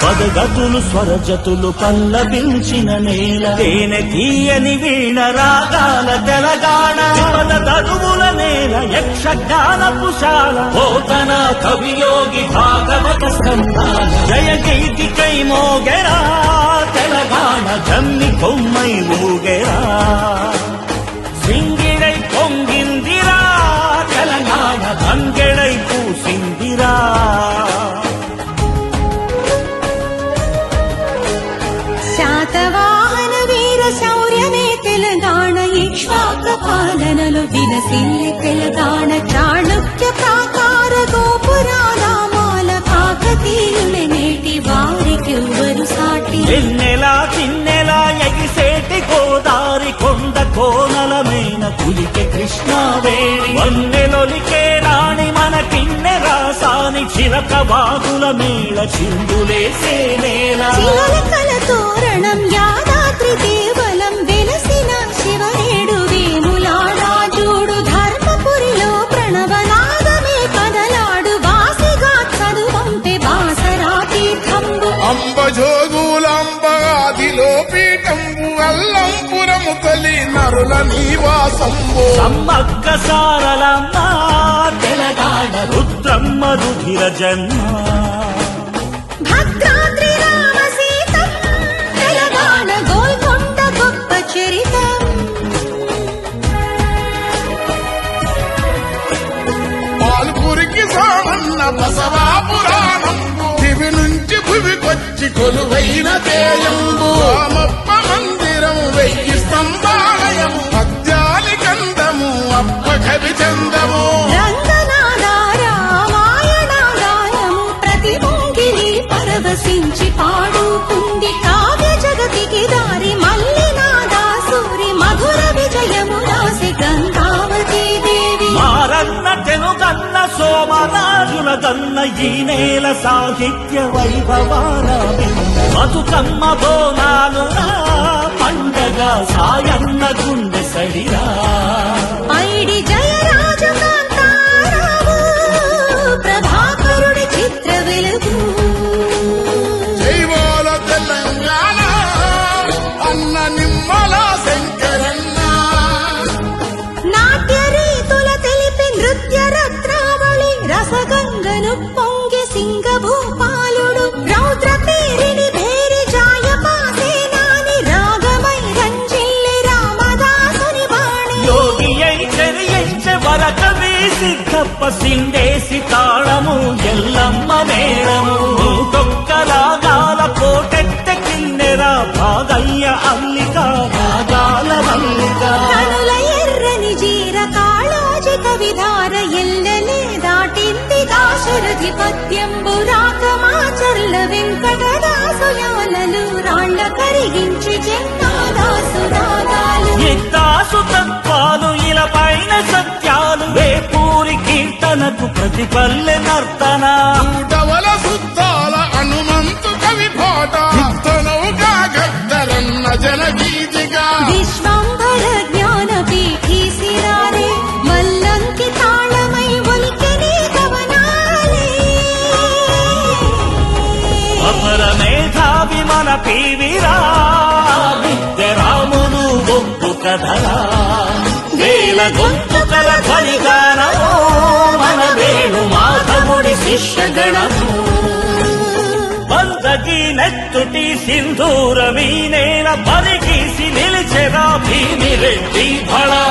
పదగతులు స్వరజతులు పల్లవించిన నేల తేనె తీయని వీణ రాగాల తెలంగాణ తరువుల నేల యక్షగానపుశాల పోతన కవియోగి భాగవత స్కంధాల జయ గీతికై మోగెరా తెలంగాణ జమ్మి కొమ్మై ఊగెరా సింగిడై పొంగిందిరా తెలంగాణ తంగెడై పూసిందిరా శాతవాహన వీర శౌర్యమే తెలంగాణ ఇక్ష్వాక పాలనలో విలసిల్లి తెలంగాణ చాళుక్య ప్రాకార గోపురాల మాల కాకతీయుల నేటి వారికెవ్వరు సాటి ఎన్నెలా చిన్నెలా ఎగిసేటి గోదారి కొండ కోనలమైన పులికి కృష్ణావేణి వన్నెలొలికే రాణి మన కిన్నె రాసాని చిలక బాగుల మేళ చిందులేసే నేల చిలకల తోరణం యాదాద్రి దేవలం వెలసిన శివనేడు వేములాడా జూడు ధర్మపురిలో ప్రణవనాదమే కదలాడు వాసిగా చదువంపే బాసరా తీర్థంబు అంబజోగులంబగాదిలో పీఠంబు అల్లంపురము తల్లి నరుల నివాసంబు సమ్మక్క సారలమ్మ తెలంగాణ రుద్రమ్మ రుధిర జన్మ భద్రాద్రి రామ సీతం తెలంగాణ గోల్కొండ గొప్ప చరితం పాల్పురికి సామన్న బసవా పురాణంబు దివి నుంచి భువికొచ్చి కొలువైన తేయంబు రామప్ప మందిరం 1000 స్తంభాలయము పద్యాలి కందము అప్ప కవి చందము రంగనాద రామాయణాదాయము ప్రతి ముంగిలి పరవశించి పాడుకుంది కావ్య జగతికి దారి మల్లినాదా సూరి మధుర విజయము రాసి గంగావతీ దేవి మారన్న తెనుగన్న సోమరాజుల గన్న ఈ నేల సాహిత్య వైభవాల బతుకమ్మ బోనాలు పండగ సాయన్న గుండె సడిరా ఐడి జయరాజు కాంతారావు ప్రభాకరుడి చిత్ర వెలుగు జైవాల తెలంగాణ అన్న నిమ్మల శంకరన్న నాట్య రీతుల తెలిపి నృత్య రత్నావళి రసగంగను పొంగి సింగభూపాలుడు రౌద్ర పేరిని భేరి జాయపాసేనాని రాగమై రంజిల్లి రామదాసుని వాణి యోగి అయి చెరియించే వరక వేసి కప్ప సిండేసి తాళము ఎల్లమ్మ మేళము తొక్క రాగాల కోటెట్ట కిన్నెరా భాగయ్య అల్లిక రాగాల మల్లిక కనుల ఎర్రని జీర కాళోజిత విధార ఎల్లలే దాటింది దాశరథి పద్యంబు రాకమాచర్ల వెంకటదాసుయాలలు రాళ్ళ కరిగించి జన్మాదాసు రాగాలు ఎత్తాసు తత్వాలు ఇలా పైన సత్యాలు వేపూరి కీర్తనకు ప్రతిపల్లె నర్తన డవల సుద్దాల హనుమంతు కవి పాట భక్తనౌగా గద్దరన్న జనగీతిగా విశ్వంభర జ్ఞాన పీఠీ సిరారే మల్లంకి తాళమై ఒలికెనే గమనాలే అపర మేధావి మన పీవిరా విద్య రాములు గొంతు కథలా వేల గొంతుకల ధ్వనిగానమో మన వేణు మాధవుడి శిష్యగణము వందకి నెత్తుటి సింధూరమీ నేల బలిగీసి నిలిచెరా భీమిరెడ్డి భళా